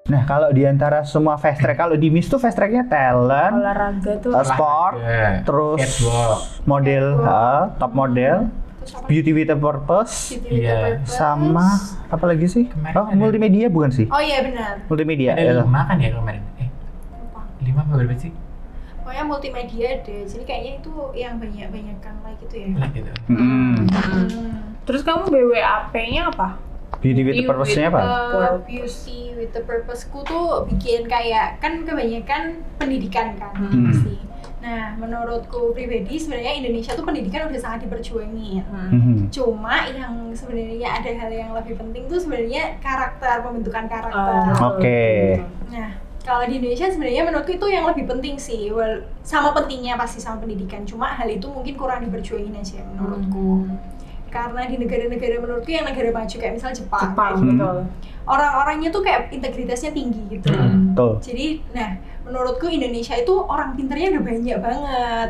Nah, kalau di antara semua fast track, kalau di Miss tuh fast tracknya talent, Olahraga tuh sport, terus model, top model, beauty with a purpose, sama apa lagi sih? Multimedia bukan sih? Oh iya benar. Multimedia. Ada 5 kan ya kemarin? 5 apa berapa sih? Pokoknya multimedia deh. Jadi kayaknya itu yang banyak-banyakan gitu ya. Gitu. Terus kamu BWAP-nya apa? Beauty with the purpose-nya apa? Beauty with the purpose-ku tuh bikin kayak kan kebanyakan pendidikan kan pasti. Nah, menurutku pribadi sebenarnya Indonesia tuh pendidikan udah sangat diperjuangin. Cuma yang sebenarnya ada hal yang lebih penting tuh sebenarnya karakter, pembentukan karakter. Oke. Nah, kalau di Indonesia sebenarnya menurutku itu yang lebih penting sih. Sama pentingnya pasti sama pendidikan. Cuma hal itu mungkin kurang diperjuangin aja menurutku. Karena di negara-negara menurutku yang negara maju kayak misal Jepang betul. Orang-orangnya tuh kayak integritasnya tinggi gitu. Betul. Jadi, nah menurutku Indonesia itu orang pinternya udah banyak banget.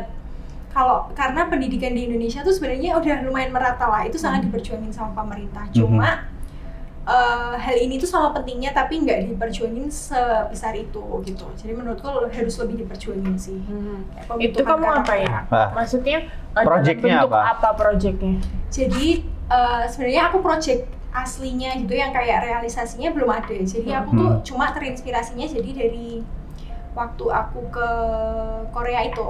Karena pendidikan di Indonesia tuh sebenarnya udah lumayan merata lah. Itu sangat diperjuangin sama pemerintah. Cuma hal ini tuh sama pentingnya tapi nggak diperjuangin sebesar itu gitu. Jadi menurutku harus lebih diperjuangin sih. Itu kamu ngapain? Maksudnya projectnya apa projectnya? Jadi sebenarnya aku project aslinya gitu yang kayak realisasinya belum ada. Jadi aku tuh cuma terinspirasinya jadi dari waktu aku ke Korea itu.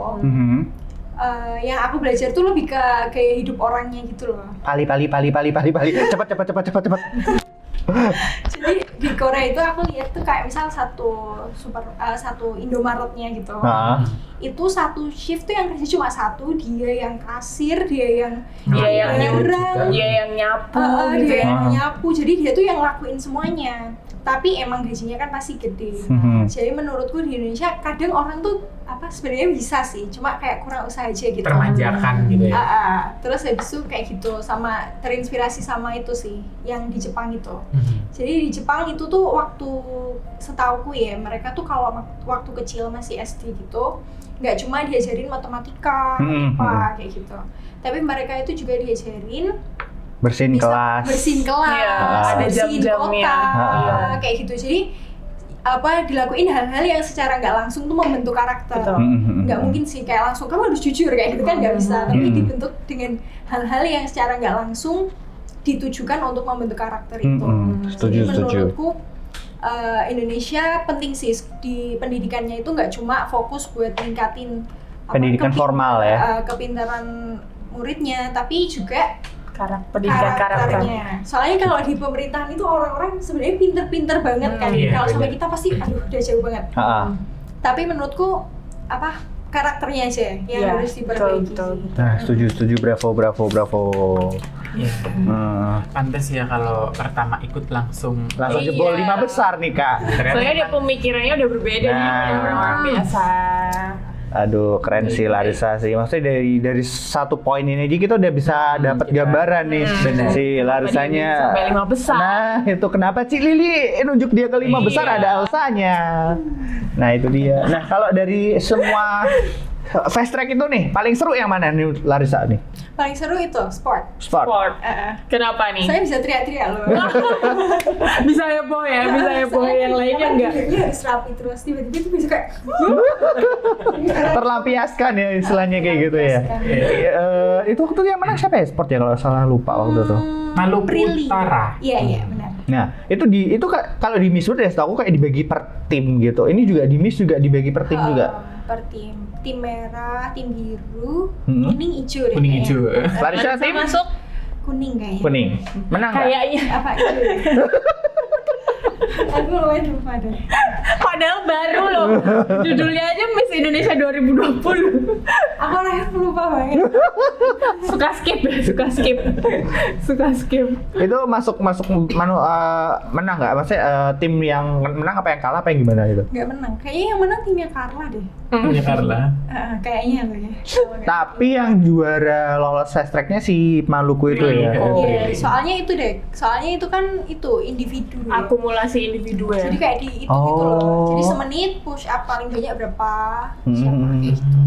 Yang aku belajar tuh lebih ke gaya hidup orangnya gitu loh. Pali. Cepat. Jadi di Korea itu aku lihat tuh kayak misal satu Indomaretnya gitu. Itu satu shift tuh yang kerja cuma satu, dia yang kasir, dia yang nyerang, dia yang nyapu gitu dia yang nyapu. Jadi dia tuh yang lakuin semuanya. Tapi emang gajinya kan pasti gede. Jadi menurutku di Indonesia kadang orang tuh sebenarnya bisa sih, cuma kayak kurang usaha aja gitu. Termanjakan gitu ya. Terus habis itu kayak gitu, sama terinspirasi sama itu sih yang di Jepang itu. Jadi di Jepang itu tuh waktu setauku ya, mereka tuh kalau waktu kecil masih SD gitu, nggak cuma diajarin matematika, kayak gitu. Tapi mereka itu juga diajarin bersihin kelas, ada jam-jamnya, kayak gitu. Jadi dilakuin hal-hal yang secara nggak langsung tuh membentuk karakter. Nggak mungkin sih kayak langsung kamu harus jujur kayak gitu kan nggak bisa. Tapi dibentuk dengan hal-hal yang secara nggak langsung ditujukan untuk membentuk karakter itu. Setuju. Menurutku Indonesia penting sih di pendidikannya itu nggak cuma fokus buat ningkatin pendidikan formal ya, kepintaran muridnya, tapi juga karakternya. Soalnya kalau di pemerintahan itu orang-orang sebenarnya pinter-pinter banget kan. Kalau sama kita pasti udah jauh banget. Tapi menurutku karakternya aja yang harus diperbaiki. Nah, setuju. Bravo. Pantes ya kalau pertama ikut langsung jebol 5 besar nih Kak. Soalnya dia pemikirannya udah berbeda nih orang biasa. Aduh, keren sih Larissa sih. Maksudnya dari satu poin ini aja kita udah bisa dapat gambaran nih si Larissanya. Sampai 5 besar. Nah, itu kenapa Cik Lili nunjuk dia ke 5 besar ada alasannya. Nah, itu dia. Nah, kalau dari semua fast track itu nih, paling seru yang mana nih Larissa nih? Paling seru itu sport. Kenapa nih? Saya bisa teriak-teriak loh. Bisa heboh yang lainnya enggak? Dia harus rapi terus, tiba-tiba itu bisa kayak terlampiaskan ya istilahnya kayak gitu ya. Itu waktu yang menang siapa ya sport ya kalau salah lupa waktu itu. Maluku Utara. Iya benar. Nah, itu kalau di Miss World ya setahu aku kayak dibagi per tim gitu. Ini juga di Miss juga dibagi per tim juga. Per tim merah, tim biru, kuning, hijau deh. Kuning hijau. Larissa tim masuk kuning kayaknya. Kuning. Menang nggak? Kayaknya. Apa itu? Aku lupa deh. Padahal baru loh. Judulnya aja Miss Indonesia 2020. Aku orangnya lupa banget. Suka skip. Itu masuk menang nggak? Maksudnya tim yang menang apa yang kalah apa yang gimana gitu? Nggak menang. Kayaknya yang menang timnya Carla deh. Timnya Carla. Kayaknya loh ya. Tapi yang juara lolos fast track-nya si Maluku itu ya. Iya, soalnya itu kan individu. Akumulasi individu ya. Jadi kayak gitu loh. Jadi semenit push up paling banyak berapa? Siapa kayak gitu.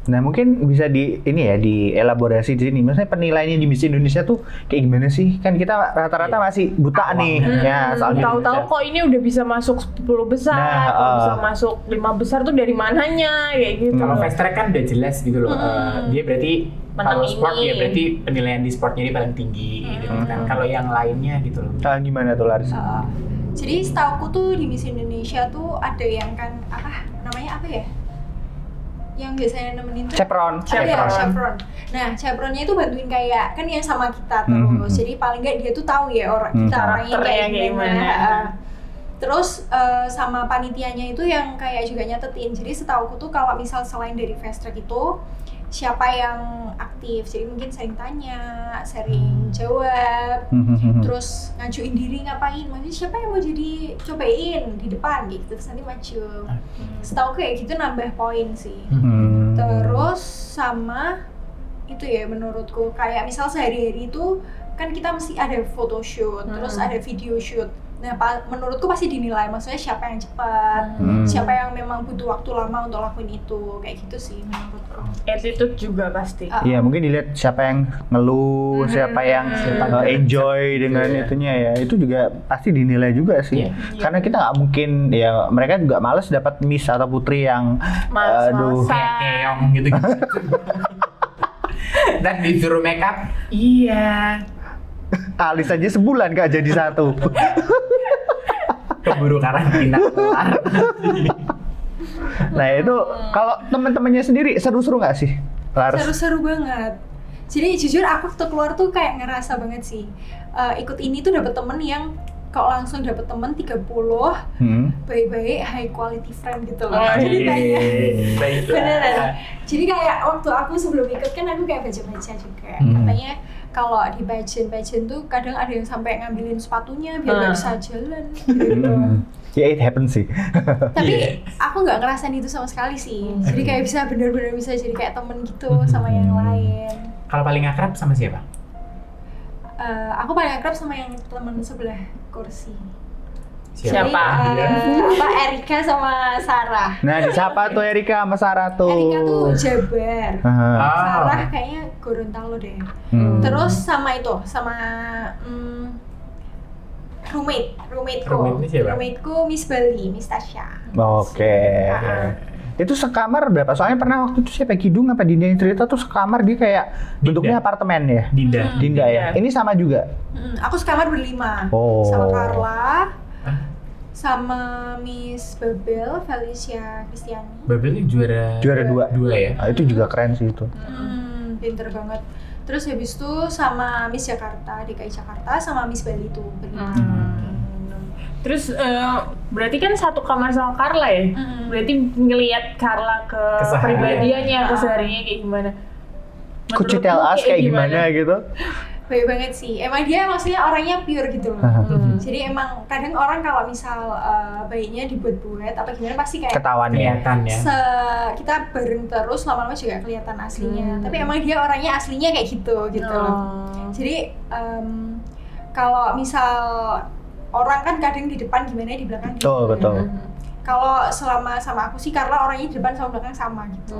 Nah mungkin bisa dielaborasi di sini. Maksudnya penilaiannya di Miss Indonesia tuh kayak gimana sih? Kan kita rata-rata masih buta nih, ya soal Tahu-tahu Indonesia. kok ini udah bisa masuk 10 besar, Nah, kok bisa masuk 5 besar tuh dari mananya kayak gitu. Kalau fast track kan udah jelas gitu loh. Dia berarti Menang kalau sport ini. ya berarti penilaian di sportnya ini paling tinggi gitu kan. Kalau yang lainnya gitu loh. Gimana tuh Laris? Jadi setauku tuh di Miss Indonesia tuh ada yang kan namanya apa ya? Yang biasanya nemenin tuh Chaperon. Chaperon. Nah, chaperonnya itu bantuin kayak kan yang sama kita terus. Jadi paling nggak dia tuh tahu ya kita orangnya Karakternya kayak gimana. Terus sama panitianya itu yang kayak juga nyatetin. Jadi setauku tuh kalau misal selain dari fast track itu siapa yang aktif, jadi mungkin sering tanya, sering jawab, terus ngajuin diri ngapain, maksudnya siapa yang mau jadi cobain di depan gitu, terus nanti maju. Setahu kayak gitu nambah poin sih. Terus sama itu ya menurutku kayak misal sehari-hari itu kan kita mesti ada photoshoot, terus ada video shoot. Nah, menurutku pasti dinilai, maksudnya siapa yang cepat, siapa yang memang butuh waktu lama untuk lakuin itu, kayak gitu sih menurutku. Attitude juga pasti. Iya mungkin dilihat siapa yang ngeluh, siapa yang enjoy dengan itunya ya. Itu juga pasti dinilai juga sih. Karena kita nggak mungkin ya mereka juga males dapat miss atau putri yang Kayak keong gitu. Dan disuruh make up. Iya. alis aja sebulan Kak jadi satu. Keburu karantina kelar. Nah itu kalau teman-temannya sendiri seru-seru nggak sih? Laris? Seru-seru banget. Jadi jujur aku waktu keluar tuh kayak ngerasa banget sih ikut ini tuh dapet temen yang kalau langsung dapet temen 30 baik-baik high quality friend gitu loh. Jadi kayak beneran. Jadi kayak waktu aku sebelum ikut kan aku kayak baca-baca juga. Katanya kalau di pageant tuh kadang ada yang sampai ngambilin sepatunya biar nggak bisa jalan gitu. Ya it happens sih. Tapi aku nggak ngerasain itu sama sekali sih. Jadi kayak bisa benar-benar bisa jadi kayak temen gitu sama yang lain. Kalau paling akrab sama siapa? Aku paling akrab sama yang temen sebelah kursi. Siapa? Jadi, Erika sama Sarah. Nah siapa tuh Erika sama Sarah tuh? Erika tuh Jabar. Sarah kayaknya Gorontalo deh. Terus sama roommateku. Roommate-nya siapa? Roommateku Miss Bali, Miss Tasya. Oke. Itu sekamar berapa? Soalnya pernah waktu itu siapa Kidung apa Dinda yang cerita tuh sekamar dia kayak bentuknya apartemen ya? Dinda ya? Ini sama juga? Aku sekamar berlima. Sama Carla, sama Miss Babel, Felicia Kristiani. Babel ini juara 2 ya? Nah, itu juga keren sih itu. Pinter banget. Terus habis itu sama Miss Jakarta, DKI Jakarta, sama Miss Bali tuh berlima. Terus berarti kan satu kamar sama Carla ya? Berarti ngelihat Carla ke pribadiannya, kesehariannya kayak gimana? Could you tell us kayak gimana gitu? Baik banget sih, emang dia maksudnya orangnya pure gitu loh. Jadi emang kadang orang kalau misal bayinya dibuat-buat apa gimana pasti kayak Ketahuan ya. kita bareng terus lama-lama juga kelihatan aslinya. Tapi emang dia orangnya aslinya kayak gitu loh. Jadi kalau misal orang kan kadang di depan gimana di belakang gitu. Betul. Kalau selama sama aku sih karena orangnya di depan sama belakang sama gitu.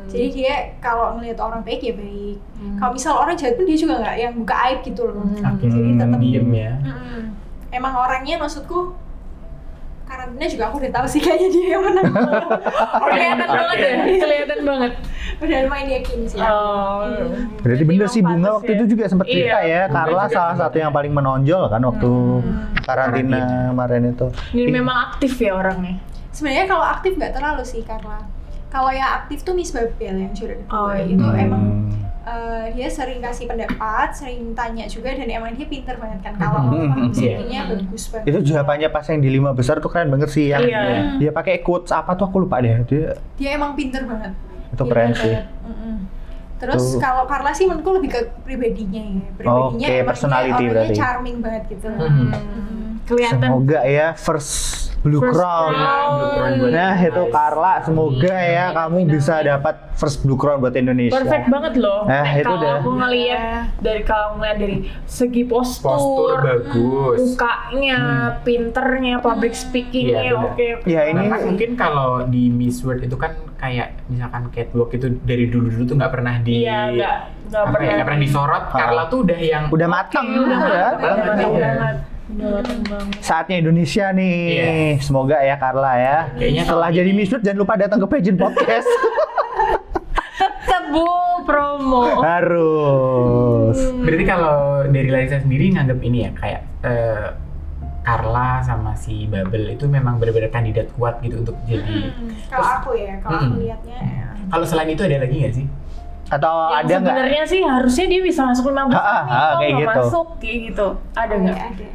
Jadi dia kalau ngelihat orang baik ya baik. Kalau misal orang jahat pun dia juga nggak yang buka aib gitu loh. Jadi tetap diem ya. Emang orangnya maksudku karantina juga aku udah tahu sih kayaknya dia yang menang. Kelihatan banget ya, kelihatan banget. Udah lumayan yakin sih. Berarti bener sih Bunga waktu itu juga sempat cerita ya. Carla salah satu yang paling menonjol kan waktu karantina kemarin itu. Ini memang aktif ya orangnya. Sebenarnya kalau aktif nggak terlalu sih Carla. Kalau yang aktif tuh Miss Babel yang juara kedua itu emang dia sering kasih pendapat, sering tanya juga dan emang dia pinter banget kan kalau speakingnya bagus banget. Itu jawabannya pas yang di 5 besar tuh keren banget sih yang dia pakai quotes apa tuh aku lupa deh. Dia emang pinter banget. Itu keren sih. Terus kalau Carla sih menurutku lebih ke pribadinya ya. Pribadinya emang personality dia orangnya berarti. Charming banget gitu. Kelihatan. Semoga ya first Blue First Crown. Crown. Nah itu Carla, semoga ya kamu bisa dapat first Blue Crown buat Indonesia. Perfect banget loh. Nah, itu Kalau udah. aku ngelihat kalau ngeliat dari segi Postur bagus. mukanya, pinternya, public speakingnya, Iya, benar. oke. Ya ini Bahkan mungkin kalau di Miss World itu kan kayak misalkan catwalk itu dari dulu tuh nggak pernah di Iya, nggak apa ya, nggak pernah disorot. Carla tuh udah yang udah matang, Udah ya. matang banget, iya. banget. Udah matang banget. Saatnya Indonesia nih. Iya. Semoga ya Carla ya. Kayaknya Setelah kalau jadi ini- Miss World jangan lupa datang ke Pageant Podcast. Tetep Bu, promo. Harus. berarti kalau dari Larissa sendiri nganggap ini ya kayak Carla sama si Babel itu memang benar-benar kandidat kuat gitu untuk jadi. Kalau aku ya, kalau aku lihatnya ya. Kalau selain itu ada lagi nggak sih? Atau Yang ada nggak? sebenarnya sih harusnya dia bisa masuk 15 Ah, nih, ah, kok kayak nggak gitu. masuk kayak gitu. Ada nggak? Ada.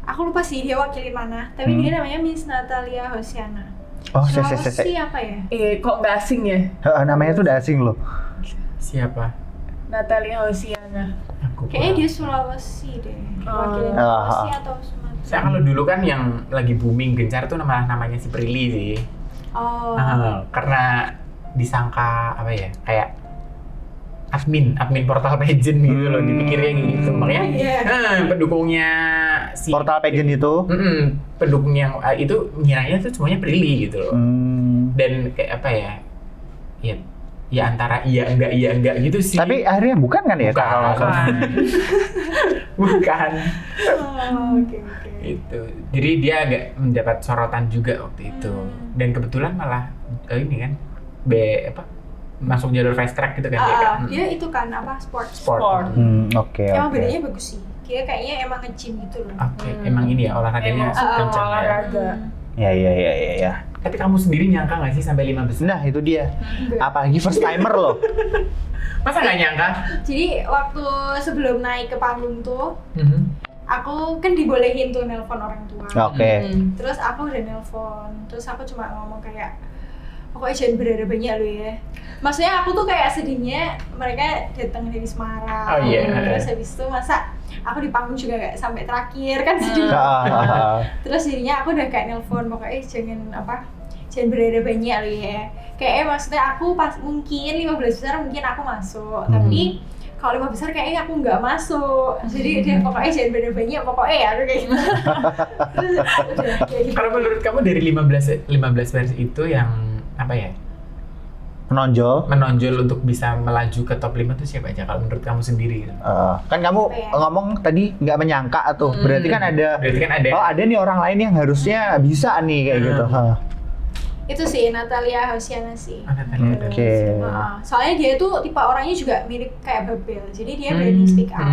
Aku lupa sih dia wakilin mana, tapi dia namanya Miss Natalia Hosiana. Oh, Sulawesi apa ya? Kok nggak asing ya? Namanya tuh udah asing loh. Siapa? Natalia Hosiana. Aku Kayaknya kurang. dia Sulawesi deh. Wakilin Oh. Sulawesi atau Sumatera. Saya kalau dulu kan yang lagi booming gencar tuh namanya si Prilly sih. Oh. Karena disangka apa ya kayak admin portal pageant gitu loh dipikirnya gitu. Makanya Iya. pendukungnya si Portal Pageant itu. pendukung yang itu ngiranya tuh semuanya Prilly gitu loh. Dan kayak apa ya? Ya antara iya enggak gitu sih. Tapi akhirnya bukan kan ya? Bukan. Kalau nggak salah? Bukan. Oh, oke. Itu. Jadi dia agak mendapat sorotan juga waktu itu. Dan kebetulan malah ini kan masuk jalur fast track gitu kan dia kan. Dia itu kan apa sport. Sport. Oke. Emang Oke. bedanya bagus sih. Dia kayaknya emang nge-gym gitu loh. Oke, emang ini ya olahraganya Emang suka kencang ya. olahraga. Ya. Tapi kamu sendiri nyangka nggak sih sampai 5 besar? Nah itu dia. Apalagi first timer loh. Masa nggak nyangka? Jadi waktu sebelum naik ke panggung tuh, aku kan dibolehin tuh nelpon orang tua. Oke. Terus aku udah nelpon, terus aku cuma ngomong kayak pokoknya jangan berharap banyak lo ya. Maksudnya aku tuh kayak sedihnya mereka datang dari Semarang. Oh, iya. Terus habis itu masa aku di panggung juga gak sampai terakhir kan sedih. Terus jadinya aku udah kayak nelpon pokoknya jangan berharap banyak lo ya. Kayaknya maksudnya aku pas mungkin 15 besar mungkin aku masuk, tapi kalau 5 besar kayaknya aku nggak masuk. Jadi dia pokoknya jangan berharap banyak pokoknya ya aku kayak gitu. Terus udah kayak gitu. Kalau menurut kamu dari 15 versi itu yang apa ya? menonjol untuk bisa melaju ke top 5 tuh siapa aja kalau menurut kamu sendiri gitu? Kan kamu ngomong tadi nggak menyangka tuh. Berarti kan ada. Oh ada nih orang lain yang harusnya bisa nih kayak gitu. Itu sih Natalia Hosiana sih. Oke. Soalnya dia tuh tipe orangnya juga mirip kayak Babel. Jadi dia berani speak up.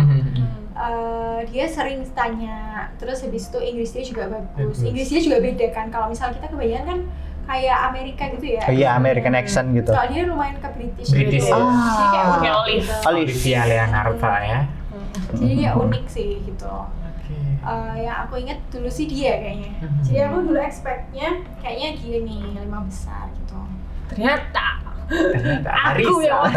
Dia sering tanya. Terus habis itu Inggris dia juga bagus. Inggrisnya juga beda kan. Kalau misalnya kita kebanyakan kan kayak Amerika gitu ya. Iya, American accent gitu. Kalau dia lumayan ke British. British. Gitu. Jadi kayak unik Olive. gitu. Olivia Leonardo ya. Jadi dia unik sih gitu. Yang aku inget dulu sih dia kayaknya. Jadi aku dulu expect-nya kayaknya gini 5 besar gitu. Ternyata Aku yang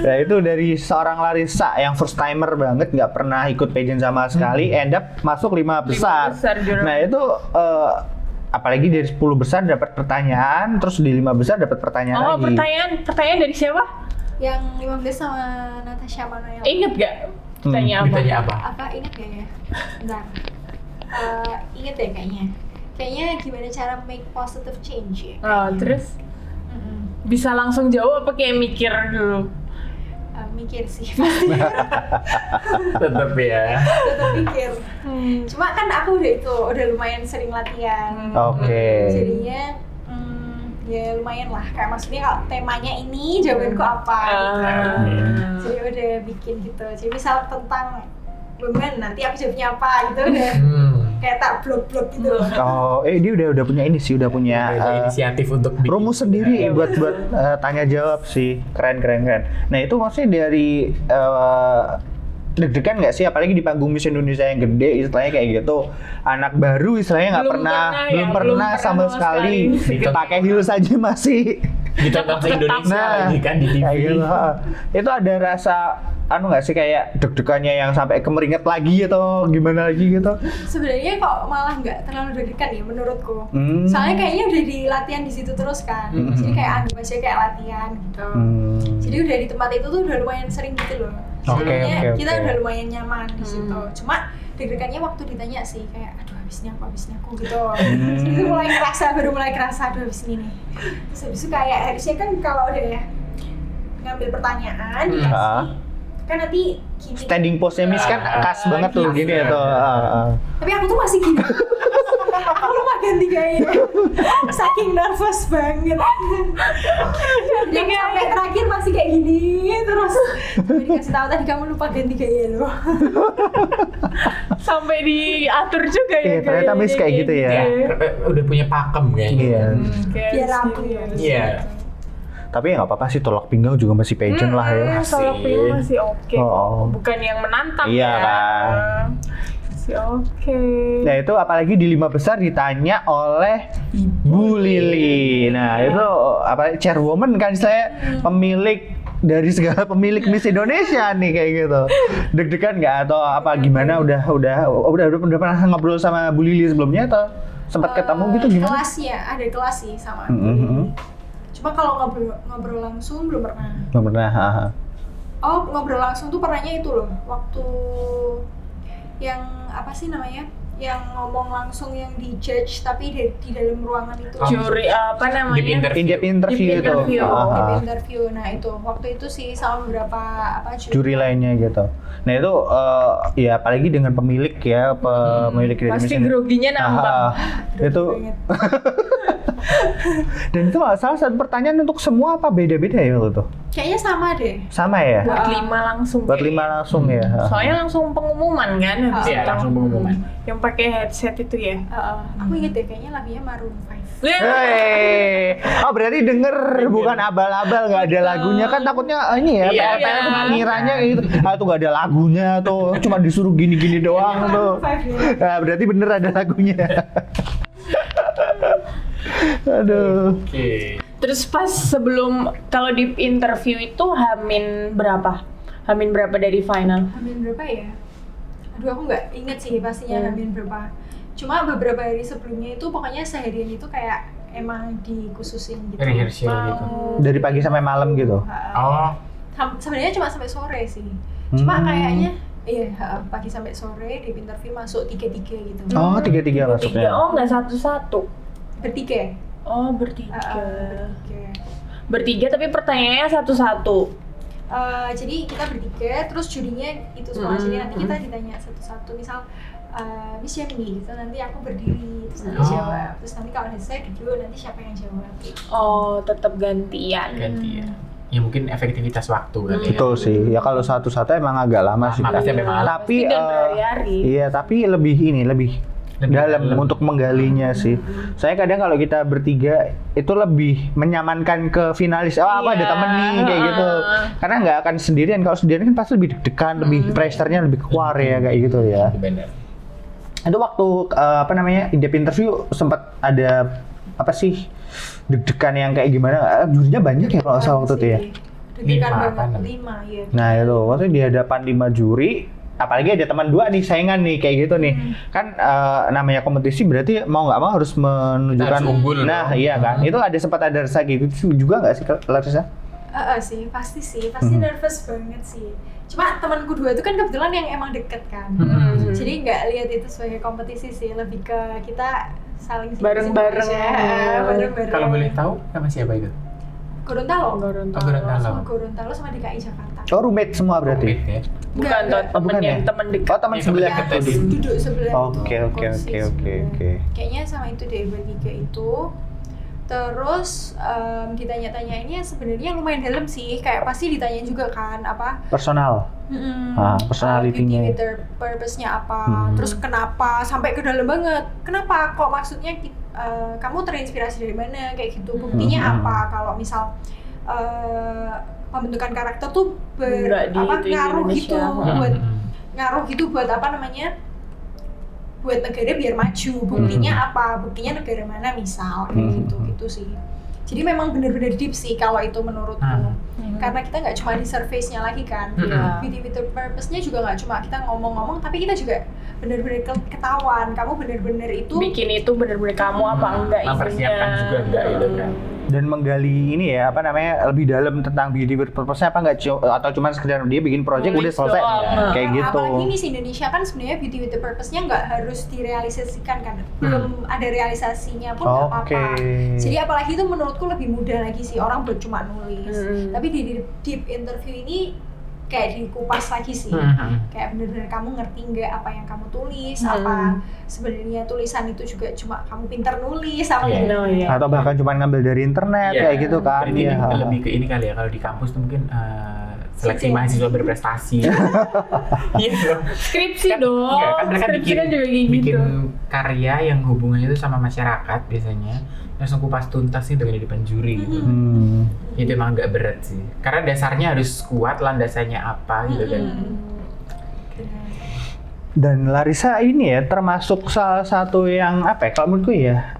Nah itu dari seorang Larissa yang first timer banget, nggak pernah ikut pageant sama sekali, end up masuk 5 besar. Nah itu apalagi dari 10 besar dapat pertanyaan, terus di 5 besar dapat pertanyaan lagi. Pertanyaan dari siapa? Yang 15 sama Natasha Manoel. Ingat gak? Ditanya apa? Ditanya apa? Apa inget gak ya? Bentar. Inget deh kayaknya. Kayaknya gimana cara make positive change ya? Terus bisa langsung jawab apa kayak mikir dulu? Mikir sih. Tetep ya. Tetap mikir. Cuma kan aku udah lumayan sering latihan. Oke. Jadinya ya lumayan lah. Kayak maksudnya kalau temanya ini jawabanku apa gitu. Jadi udah bikin gitu. Jadi misal tentang beban nanti aku jawabnya apa gitu udah. Kayak tak blok-blok gitu loh. Oh, dia udah punya ini sih, udah punya inisiatif untuk bikin rumus sendiri buat tanya jawab sih. Keren. Nah itu maksudnya dari deg-degan nggak sih, apalagi di panggung Miss Indonesia yang gede istilahnya kayak gitu, anak baru istilahnya belum pernah sama sekali pakai heels aja masih ditonton se Indonesia lagi kan di TV. Itu ada rasa anu nggak sih kayak deg-degannya yang sampai kemeringat lagi atau gimana lagi gitu? Sebenarnya kok malah nggak terlalu deg-degan ya menurutku. Soalnya kayaknya udah latihan di situ terus kan. Jadi kayak anggap aja kayak latihan gitu. Jadi udah di tempat itu tuh udah lumayan sering gitu loh. Sebenarnya kita udah lumayan nyaman di situ. Cuma deg-degannya waktu ditanya sih kayak aduh habisnya aku gitu. Itu baru mulai kerasa aduh habis ini nih. Terus habis itu kayak harusnya kan kalau udah ya ngambil pertanyaan dikasih kan nanti gini. Standing pose-nya Miss kan khas banget tuh gini ya tuh. Tapi aku tuh masih gini. Aku lupa ganti gaya. Saking nervous banget. Jadi sampai terakhir masih kayak gini terus. Dikasih tahu tadi kamu lupa ganti gaya loh. Sampai diatur juga ya. Iya, ternyata Miss kayak gitu ya. Udah punya pakem kayaknya. Iya. Biar rapi. Iya. Tapi ya nggak apa-apa sih, tolak pinggang juga masih pageant lah ya. Tolak pinggang masih oke. Bukan yang menantang iya ya. Kan. Masih oke. Nah itu apalagi di 5 besar ditanya oleh Bu Lili. Nah itu apa chairwoman kan, saya pemilik dari segala pemilik Miss Indonesia nih kayak gitu. Deg-degan nggak atau apa gimana? Udah pernah ngobrol sama Bu Lili sebelumnya atau sempat ketemu gitu gimana? Kelasnya ada kelas sih sama Bu Lili. Cuma kalau ngobrol langsung belum pernah. Belum pernah. Oh, ngobrol langsung tuh pernahnya itu loh. Waktu yang apa sih namanya? Yang ngomong langsung yang di judge tapi di dalam ruangan itu. Juri apa namanya? In-depth interview itu. Interview. Nah, itu waktu itu sih sama beberapa juri lainnya gitu. Nah, itu ya apalagi dengan pemilik ya, pemilik dari pasti groginya nambah. Itu dan itu salah satu pertanyaan untuk semua apa beda-beda ya waktu itu? Kayaknya sama deh. Sama ya? Buat 5 langsung. Buat 5 langsung ya. Soalnya langsung pengumuman kan habis Iya, langsung pengumuman. Yang pakai headset itu ya. Aku inget deh kayaknya lagunya Maroon 5. Hei, oh berarti denger bukan abal-abal nggak ada lagunya kan takutnya ini ya, ngiranya gitu. Tuh nggak ada lagunya tuh, cuma disuruh gini-gini doang tuh. Nah, berarti bener ada lagunya. Aduh. Oke. Terus pas sebelum kalau di interview itu Hamin berapa dari final? Hamin berapa ya? Aduh aku nggak inget sih pastinya Hamin berapa. Cuma beberapa hari sebelumnya itu pokoknya seharian itu kayak emang dikhususin gitu. Rehearsal gitu. Dari pagi sampai malam gitu. Oh. Sebenarnya cuma sampai sore sih. Cuma kayaknya pagi sampai sore di interview masuk 3-3 gitu. Oh, 3-3 masuknya. Oh, nggak satu-satu. Bertiga. Oh, bertiga. Bertiga tapi pertanyaannya satu-satu. Jadi kita bertiga, terus jurinya itu semua. Jadi nanti kita ditanya satu-satu. Misal, Miss Yami gitu, nanti aku berdiri, terus nanti jawab. Terus nanti kalau saya duduk, nanti siapa yang jawab gitu. Oh, tetap gantian. Ya mungkin efektivitas waktu kan ya. Betul sih. Ya kalau satu-satu emang agak lama sih. Tapi iya, tapi lebih dalam untuk menggalinya sih. Saya kadang kalau kita bertiga itu lebih menyamankan ke finalis. Oh, aku ada temen nih kayak gitu. Karena nggak akan sendirian. Kalau sendirian kan pasti lebih deg-degan, lebih pressure-nya lebih keluar ya kayak gitu ya. Benar. Itu waktu in-depth interview sempat ada apa sih deg-degan yang kayak gimana? Jurinya banyak ya kalau salah waktu itu ya. Deg-degan banget 5 ya. Nah itu waktu di hadapan 5 juri. Apalagi ada teman 2 nih, saingan nih kayak gitu nih. Kan namanya kompetisi berarti mau nggak mau harus menunjukkan unggul. Nah, iya kan. Itu ada sempat ada rasa gitu juga nggak sih Larissa? Sih, pasti nervous banget sih. Cuma temanku 2 itu kan kebetulan yang emang deket kan. Jadi nggak lihat itu sebagai kompetisi sih, lebih ke kita saling bareng-bareng. Kalau boleh tahu nama siapa itu? Gorontalo sama DKI Jakarta. Oh, roommate semua berarti? Roommate ya? Bukan temen dekat. Oh, teman sebelah ya, duduk sebelah. Oke. Kayaknya sama itu deh bertiga itu. Terus ditanya-tanyainnya sebenarnya lumayan dalam sih, kayak pasti ditanya juga kan apa? Personal. Personality-nya. Purpose-nya apa? Terus kenapa sampai ke dalam banget? Kenapa? Kok maksudnya kamu terinspirasi dari mana? Kayak gitu. Buktinya apa? Kalau misal pembentukan karakter tuh ngaruh gitu buat apa namanya? Buat negara biar maju. Buktinya apa? Buktinya negara mana misal kayak gitu sih. Jadi memang benar-benar deep sih kalau itu menurutku. Karena kita nggak cuma di surface-nya lagi kan. Beauty with a purpose-nya juga nggak cuma kita ngomong-ngomong, tapi kita juga benar-benar ketahuan. Kamu benar-benar itu bikin itu benar-benar kamu apa enggak isinya. Mempersiapkan juga enggak gitu kan. Dan menggali ini ya, apa namanya, lebih dalam tentang beauty with purpose-nya apa enggak, atau cuma sekedar dia bikin project udah selesai kayak gitu. Apalagi Miss Indonesia kan sebenarnya beauty with the purpose-nya nggak harus direalisasikan kan, belum ada realisasinya pun nggak apa-apa. Jadi apalagi itu menurutku lebih mudah lagi sih, orang buat cuma nulis. Tapi di deep interview ini kayak dikupas lagi sih, kayak bener-bener kamu ngerti nggak apa yang kamu tulis, apa sebenarnya tulisan itu juga cuma kamu pintar nulis apa gitu. Atau bahkan cuma ngambil dari internet kayak gitu kan. Berarti ini lebih ke ini kali ya, kalau di kampus tuh mungkin seleksi mahasiswa berprestasi. Iya dong. Skripsi dong. Kan mereka Skripsi kan juga kayak bikin gitu. karya yang hubungannya itu sama masyarakat biasanya. Langsung kupas tuntas sih dengan di depan juri gitu. Itu emang agak berat sih. Karena dasarnya harus kuat, landasannya apa gitu kan. Dan Larissa ini ya termasuk salah satu yang apa ya, kalau menurutku ya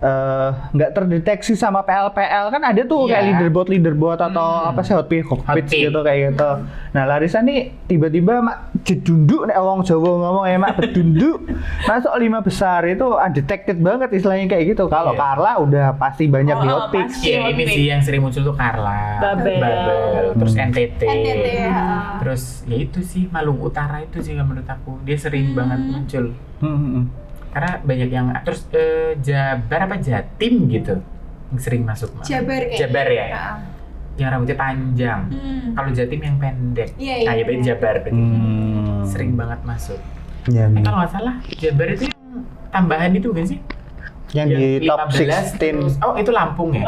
nggak terdeteksi sama PL-PL kan, ada tuh kayak leaderboard atau apa sih hot pick gitu kayak gitu. Nah Larissa nih tiba-tiba mak jedunduk nek wong Jawa ngomong ya, mak bedunduk masuk 5 besar itu undetected banget istilahnya kayak gitu. Kalau Carla udah pasti banyak di hot pick. Iya, ini sih yang sering muncul tuh Carla, Babel, terus NTT, terus ya itu sih Maluku Utara itu sih menurut aku dia sering banget muncul. Karena banyak yang terus Jabar apa Jatim gitu yang sering masuk. Jabar ya. Yang rambutnya panjang. Kalau Jatim yang pendek. Nah, ya berarti Jabar berarti. Sering banget masuk. Kalau nggak salah Jabar itu yang tambahan itu kan sih? Yang di top 16 terus, oh itu Lampung ya?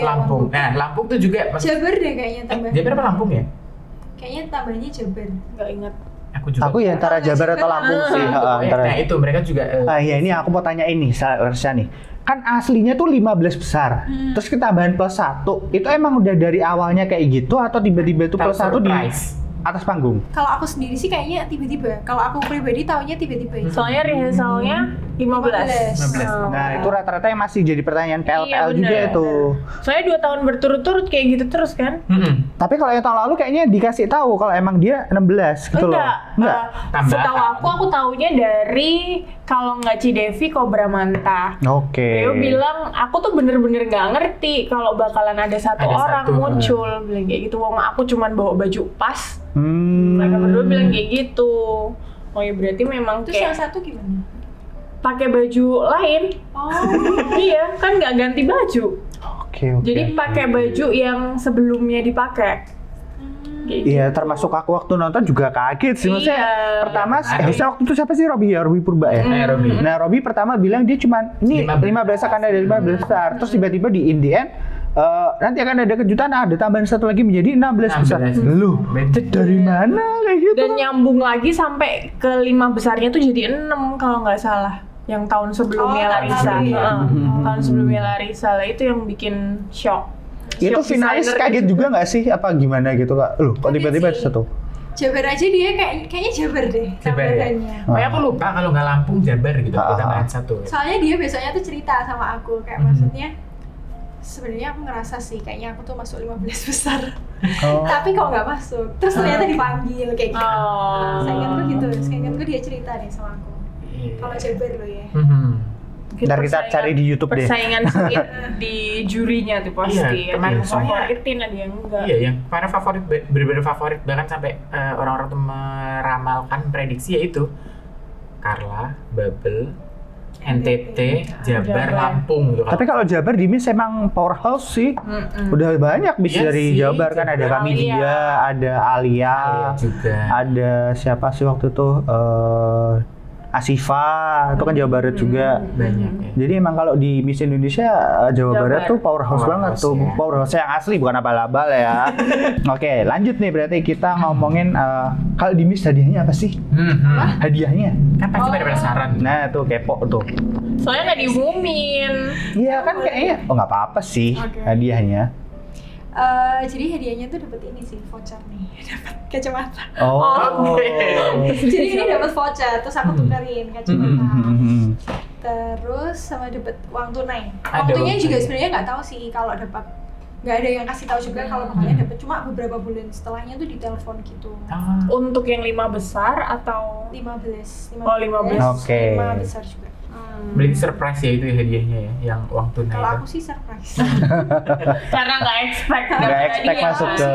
Lampung. Nah Lampung tuh juga Jabar deh kayaknya tambahan. Jabar apa Lampung ya? Kayaknya tambahnya Jabar. Nggak ingat. Aku ya antara Jabar atau Lampung sih. Nah itu mereka juga. Ya ini aku mau tanya ini Larissa nih. Kan aslinya tuh 15 besar. Terus ketambahan plus 1. Itu emang udah dari awalnya kayak gitu atau tiba-tiba itu plus 1 di atas panggung? Kalau aku sendiri sih kayaknya tiba-tiba. Kalau aku pribadi taunya tiba-tiba. Soalnya rehearsalnya 15. Nah itu rata-rata yang masih jadi pertanyaan PL-PL juga itu. Soalnya 2 tahun berturut-turut kayak gitu terus kan? Tapi kalau yang tahun lalu kayaknya dikasih tahu kalau emang dia 16 gitu loh. Enggak. Setahu aku taunya dari kalau nggak Cidevi Cobra Manta. Dia bilang aku tuh bener-bener nggak ngerti kalau bakalan ada satu orang muncul bilang kayak gitu. Wong aku cuman bawa baju pas. Mereka berdua bilang kayak gitu. Oh ya berarti memang terus kayak yang satu gimana? Pakai baju lain. Iya, kan nggak ganti baju. Jadi pakai baju yang sebelumnya dipakai. Iya, termasuk aku waktu nonton juga kaget sih. Maksudnya pertama harusnya waktu itu siapa sih, Robby Purba ya? Nah, Robby pertama bilang dia cuma ini 15 akan ada 15 besar. Terus tiba-tiba di in the end nanti akan ada kejutan, ada tambahan satu lagi menjadi 16 besar. Loh, dari mana kayak gitu? Dan nyambung lagi sampai ke 5 besarnya tuh jadi 6 kalau nggak salah. Yang tahun sebelumnya Larissa. Tahun sebelumnya Larissa lah, itu yang bikin shock. Itu finalis kaget juga nggak sih? Apa gimana gitu Kak? Loh, kok tiba-tiba satu? Jabar aja dia kayaknya Jabar deh tambahannya. Kayak aku lupa kalau nggak Lampung Jabar gitu, tambahan satu. Soalnya dia biasanya tuh cerita sama aku kayak maksudnya sebenarnya aku ngerasa sih kayaknya aku tuh masuk 15 besar. Tapi kok nggak masuk. Terus ternyata dipanggil kayak gitu. Seingatku gitu. Seingatku dia cerita nih sama aku. Kalau Jabar lo ya. Ntar kita cari di YouTube deh. Persaingan sengit di jurinya tuh pasti. Kemarin favoritin ada yang enggak. Iya, yang para favorit, bener-bener favorit, bahkan sampai orang-orang tuh meramalkan prediksi yaitu Carla, Babel, NTT, Jabar, Lampung gitu. Tapi kalau Jabar di Miss emang powerhouse sih. Udah banyak bis dari Jabar kan, ada Kamidia, ada Alia juga. Ada siapa sih waktu itu Asifa, itu kan Jawa Barat juga. Banyak ya. Jadi emang kalau di Miss Indonesia Jawa Barat tuh powerhouse banget tuh. Ya. Powerhouse yang asli, bukan abal-abal ya. Oke, lanjut nih berarti kita ngomongin kalau di Miss hadiahnya apa sih? Hadiahnya? Kan pasti pada penasaran. Nah tuh kepo tuh. Soalnya nggak diumumin. Iya kan kayaknya, nggak apa-apa sih hadiahnya. Jadi hadiahnya tuh dapat ini sih, voucher nih, dapat kacamata. Jadi ini dapat voucher, terus aku tukerin kacamata. Terus sama dapat uang tunai. Uang tunainya juga sebenarnya nggak tahu sih kalau dapat nggak ada yang kasih tahu juga kalau bakalan dapet, cuma beberapa bulan setelahnya tuh ditelepon gitu. Untuk yang 5 besar atau 15. Oh, 15. Oke. 5 besar juga. Berarti surprise ya itu ya hadiahnya ya, yang uang tunai Kalau itu. aku sih surprise. karena nggak expect masuk ke.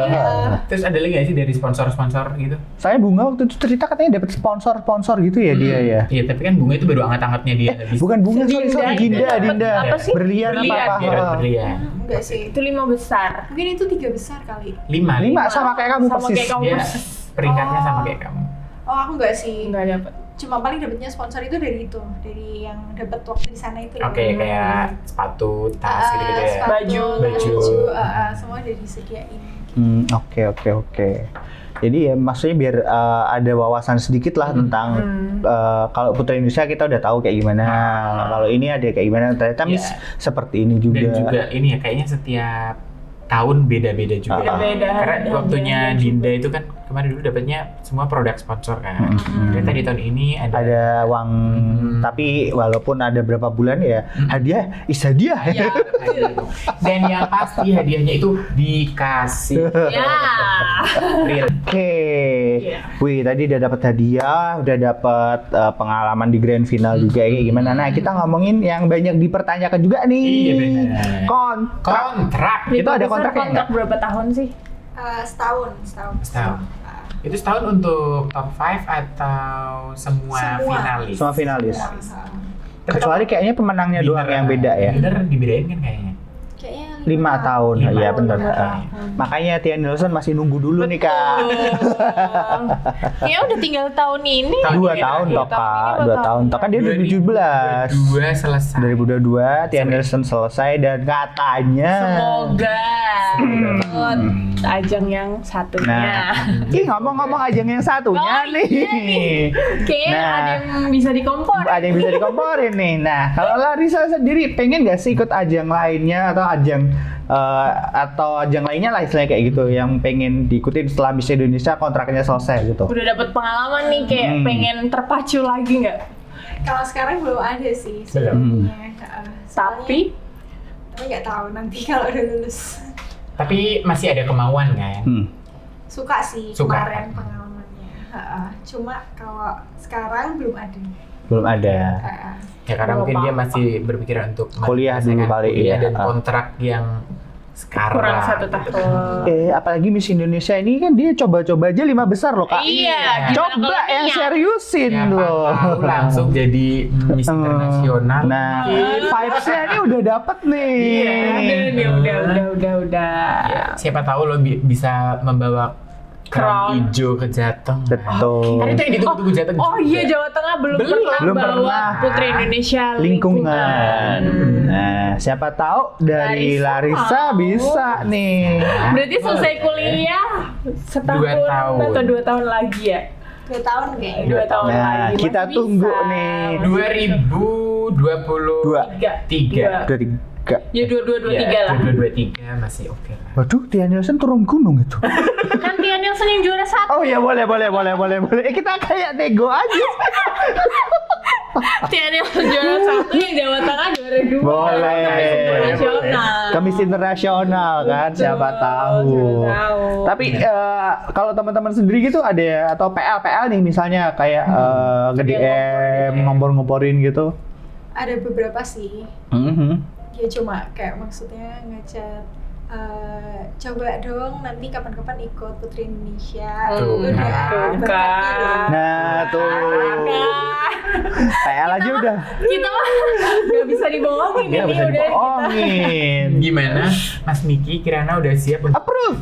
Terus ada lagi nggak sih dari sponsor-sponsor gitu? Saya Bunga waktu itu cerita katanya dapat sponsor gitu ya dia ya. Iya, tapi kan Bunga itu baru anget-angetnya dia habis. Bukan Bunga, sorry, Dinda. Apa sih? Berlian apa? Berlian. Enggak sih. Itu 5 besar. Mungkin itu 3 besar kali. 5 sama kayak kamu Sama persis. kayak kamu Dia persis. peringkatnya sama kayak kamu. Oh, aku enggak sih. Nggak dapet. Cuma paling dapetnya sponsor itu dari yang dapat waktu di sana itu. Oke, kayak sepatu, tas gitu-gitu ya. Sepatu, Baju. semua udah disediain. Oke. Jadi ya maksudnya biar ada wawasan sedikit lah tentang kalau Putri Indonesia kita udah tahu kayak gimana. Kalau ini ada kayak gimana, ternyata Miss seperti ini juga. Dan juga ini ya kayaknya setiap tahun beda-beda juga. Beda-beda. Karena waktunya Dinda itu kan kemarin dulu dapatnya semua produk sponsor kan. Ternyata di tahun ini ada uang, tapi walaupun ada berapa bulan ya hadiah is hadiah. Ya. Dan yang pasti hadiahnya itu dikasih. Ya. Oke, wih tadi udah dapat hadiah, udah dapat pengalaman di grand final juga kayak gimana. Nah kita ngomongin yang banyak dipertanyakan juga nih. Iya benar. Kontrak. Itu ada kontraknya kontrak berapa tahun sih? Setahun. Itu setahun untuk top 5 atau semua finalis? Semua finalis. Kecuali kayaknya pemenangnya doang yang beda ya. Bener dibedain kan kayaknya. Kayaknya 5 tahun, ya benar. tahun. Makanya Tia Nielsen masih nunggu dulu nih kak. Ya udah tinggal tahun ini. 2 tahun toh kak, 2 tahun. Toh kan dia 2017. 2022 selesai. 2022 Tia Nielsen selesai dan katanya. Semoga ajang yang satunya. Nah, ngomong-ngomong ajang yang satunya nih. Kayaknya ada yang bisa dikompor. Ada yang bisa dikomporin nih. Nah, kalau Larissa sendiri pengen nggak sih ikut ajang lainnya atau ajang lainnya lah istilahnya kayak gitu yang pengen diikutin setelah Miss Indonesia kontraknya selesai gitu. Udah dapat pengalaman nih kayak pengen terpacu lagi nggak? Kalau sekarang belum ada sih sebenarnya. Tapi nggak tahu nanti kalau udah lulus. Tapi masih ada kemauan kan? Suka sih Suka. kemarin pengalamannya. Cuma kalau sekarang belum ada. Belum ada. Ya karena mungkin dia masih berpikiran untuk Kuliah dulu menyelesaikan kali, kuliah iya. dan kontrak yang sekarang kurang 1 tahun. Apalagi Miss Indonesia ini kan dia coba-coba aja 5 besar loh kak. Iya, gimana Coba kalau yang niat? seriusin Siapa loh. tahu langsung jadi Miss Internasional. Nah, vibes-nya ini udah dapet nih. Udah. Ya, siapa tahu lo bisa membawa crown hijau ke Jateng. Betul. Kan itu yang ditunggu-tunggu Jateng. Oh iya, Jawa Tengah belum Belum pernah bawa pernah. Putri Indonesia Lingkungan. Nah, siapa tahu dari Larissa bisa nih. Berarti selesai kuliah setahun 2 tahun. atau 2 tahun lagi ya? 2 tahun kayaknya. 2 tahun Nah, lagi. kita Masih tunggu bisa. nih. 2023. 23. Ya 2223 lah. 2023 masih oke lah. Waduh, Tia Nielsen turun gunung itu. Kan Tia Nielsen yang juara 1. Oh ya boleh. Kita kayak nego aja. Tia Nielsen juara 1, yang Jawa Tengah juara 2. Boleh. Internasional. Kemis internasional kan, siapa tahu. Tapi kalau teman-teman sendiri gitu ada atau PL nih misalnya kayak nge-DM ngompor-ngomporin gitu. Ada beberapa sih. Ya cuma kayak maksudnya ngechat coba dong nanti kapan-kapan ikut Putri Indonesia. Tuh kan. Nah tuh PL aja udah Kita mah nggak bisa dibohongin nggak ini bisa udah. dibohongin. Gimana Mas Miki Kirana udah siap untuk Approve.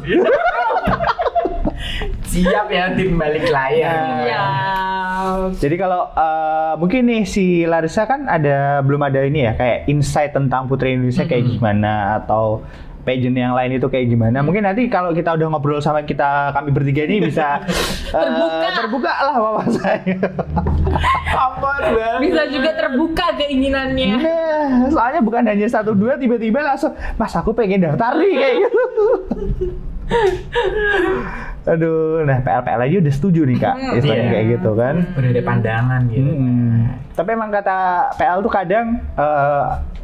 siap ya tim balik layar. Iya. Jadi kalau mungkin nih si Larissa kan belum ada ini ya kayak insight tentang Putri Indonesia kayak gimana atau pageant yang lain itu kayak gimana. Mungkin nanti kalau kita udah ngobrol sama kami bertiga ini bisa terbuka lah wawasannya. Bisa juga terbuka keinginannya. Nah, soalnya bukan hanya 1-2 tiba-tiba langsung Mas aku pengen daftar nih kayak gitu. Aduh, nah PL aja udah setuju nih Kak, istilahnya kayak gitu kan. Udah ada pandangan gitu. Tapi emang kata PL tuh kadang,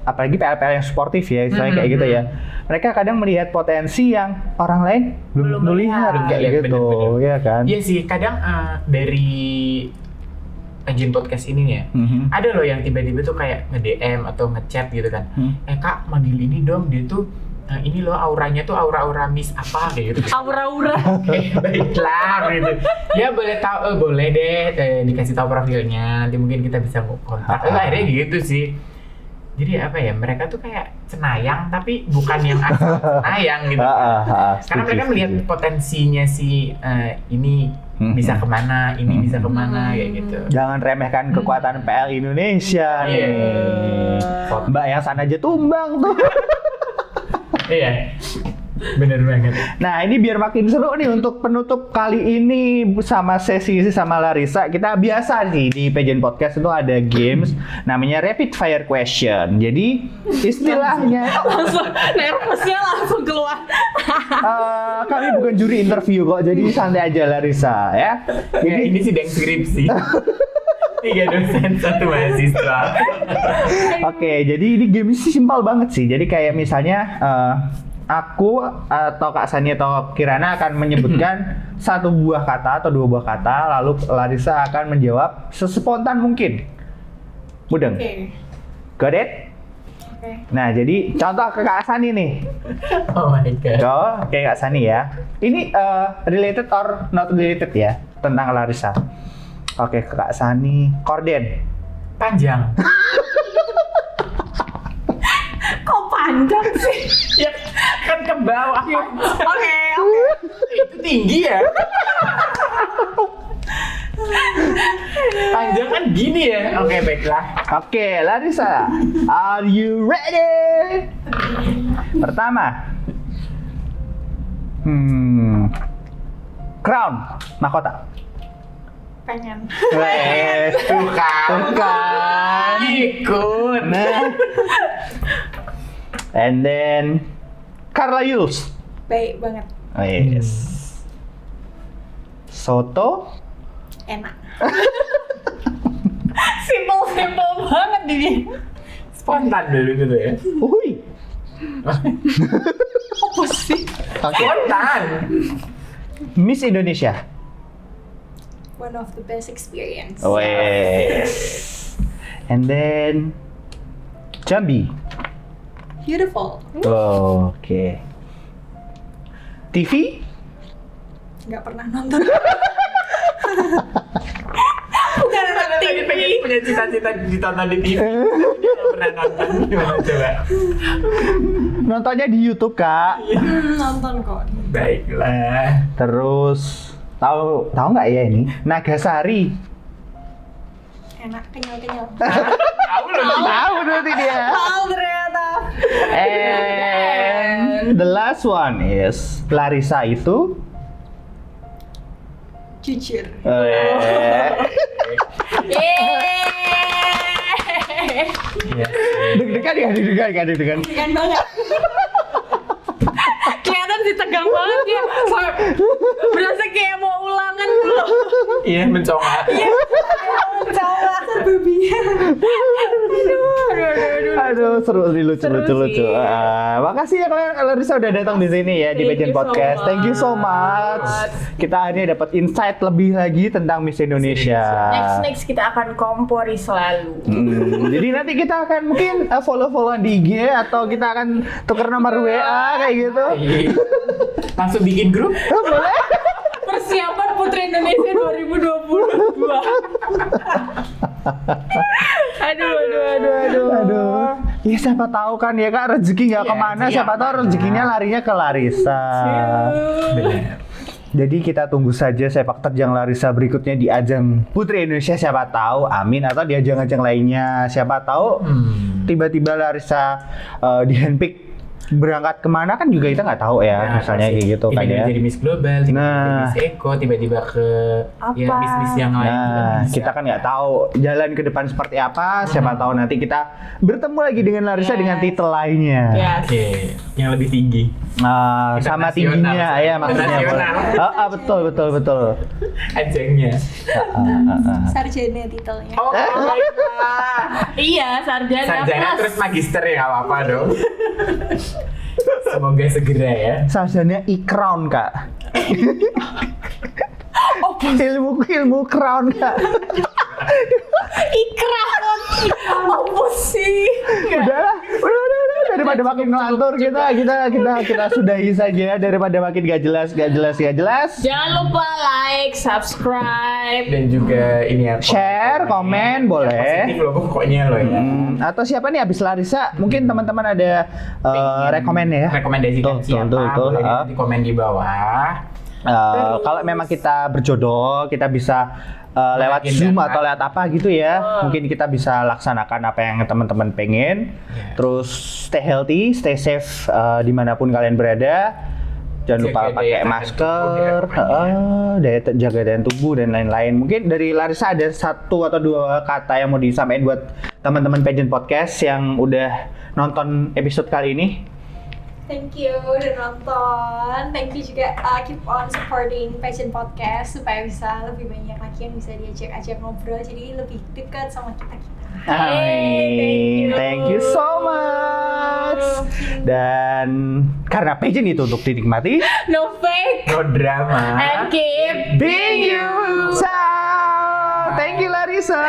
apalagi PL yang sportif ya, istilahnya kayak gitu ya. Mereka kadang melihat potensi yang orang lain belum melihat kayak gitu, ya kan? Iya sih, kadang dari Agent Podcast ini nih ya, ada loh yang tiba-tiba tuh kayak nge-DM atau nge-chat gitu kan. Kak, manggil ini dong, dia tuh ini loh auranya tuh aura Miss apa kayak gitu. Aura. Baiklah gitu. Ya boleh tahu, boleh deh dikasih tahu profilnya, nanti mungkin kita bisa kontak. Akhirnya gitu sih. Jadi apa ya, mereka tuh kayak cenayang tapi bukan yang asal cenayang gitu. Karena mereka melihat potensinya si ini bisa kemana, ini bisa kemana kayak gitu. Jangan remehkan kekuatan PL Indonesia nih. Mbak yang sana aja tumbang tuh. Iya, bener banget. Nah ini biar makin seru nih untuk penutup kali ini sama sesi sama Larissa. Kita biasa nih di Pageant Podcast itu ada games namanya Rapid Fire Question. Jadi istilahnya langsung nervousnya langsung keluar. Kami bukan juri interview kok, jadi santai aja Larissa ya. Jadi ini sidang skripsi. 3 dosen 1 mahasiswa. Oke, jadi ini game sih simpel banget sih. Jadi kayak misalnya aku atau Kak Sani atau Kirana akan menyebutkan satu buah kata atau 2 buah kata, lalu Larissa akan menjawab sespontan mungkin. Mudeng. Got it? Nah, jadi contoh ke Kak Sani nih. Oh my god. Kayak Kak Sani ya. Ini related or not related ya tentang Larissa. Oke, ke Kak Sani. Korden. Panjang. Kok panjang sih? Ya kan ke bawah. Oke. Itu tinggi ya. Panjang kan gini ya. Oke, baiklah. Oke, Larissa. Are you ready? Pertama. Crown, mahkota. Pengen. Tuh kan. Ikut. Nah. And then Carla Yules. Baik banget. Yes. Soto. Enak. Simple banget dia. Spontan dulu gitu ya. Uhuy. Apa sih? Oke. Spontan. Miss Indonesia. One of the best experience. Wes. And then Jambi. Beautiful. Oke. TV? Nggak pernah nonton. Bukan Tadi pengen punya cita-cita ditonton di TV. Nggak pernah nonton. Gimana coba? Nontonnya di YouTube, Kak. Nonton kok. Baiklah. Terus tahu nggak ya ini? Nagasari. Enak, kenyal. Tahu berarti dia. Tahu ternyata. And the last one is Larissa itu Jujur. Deg-degan ya, deg-degan. Kan banget. Kelihatan sih tegang banget ya. Berasa kayak mau ulangan dulu. Iya, mencoba. Coba babinya. Aduh, seru sih, lucu. Makasih ya kalian, Larissa udah datang di sini ya di Pageant Podcast. Thank you so much. Kita akhirnya dapat insight lebih lagi tentang Miss Indonesia. Next kita akan kompori selalu. Jadi nanti kita akan mungkin follow-followan di IG atau kita akan tuker nomor WA kayak gitu. Langsung bikin grup? Boleh? Persiapan Putri Indonesia 2022. Aduh. Ya siapa tahu kan ya Kak, rezeki nggak kemana, siapa tahu rezekinya larinya ke Larissa. Benar. Jadi kita tunggu saja sepak terjang Larissa berikutnya di ajang Putri Indonesia, siapa tahu, amin, atau di ajang-ajang lainnya, siapa tahu tiba-tiba Larissa di handpick berangkat kemana kan juga kita nggak tahu ya, misalnya kayak gitu kan ya. Jadi Miss Global, tiba-tiba Miss Eko, tiba-tiba ke ya Miss yang lain. Nah, kita kan nggak tahu jalan ke depan seperti apa. Siapa tahu nanti kita bertemu lagi dengan Larissa dengan titel lainnya. Oke, yang lebih tinggi. Sama tingginya ya maksudnya. Betul. Ajengnya. Sarjana titelnya. Oh, Iya, sarjana terus magister ya, nggak apa-apa dong. Semoga segera ya. Sarjana e-crown Kak. ilmu crown Kak. Ikram. Apa sih? Udah daripada makin ngelantur kita sudahi saja daripada makin gak jelas. Jangan lupa like, subscribe, dan juga ini ya, share, komen boleh. Positif loh pokoknya loh ya. Atau siapa nih abis Larissa? Mungkin teman-teman ada rekomendasikan siapa? Boleh di komen di bawah. Kalau memang kita berjodoh, kita bisa lewat Zoom atau lewat apa gitu ya. Mungkin kita bisa laksanakan apa yang teman-teman pengen. Terus stay healthy, stay safe dimanapun kalian berada. Jangan lupa pakai masker, jaga daya tubuh dan lain-lain. Mungkin dari Larissa ada 1 atau 2 kata yang mau disampaikan buat teman-teman Pageant Podcast yang udah nonton episode kali ini. Thank you udah nonton. Thank you juga keep on supporting Pageant Podcast supaya bisa lebih banyak lagi yang bisa diajak ngobrol, jadi lebih dekat sama kita. Thank you so much. Dan karena Pageant itu untuk dinikmati, no fake, no drama, and keep being you. Ciao. Thank you Larissa.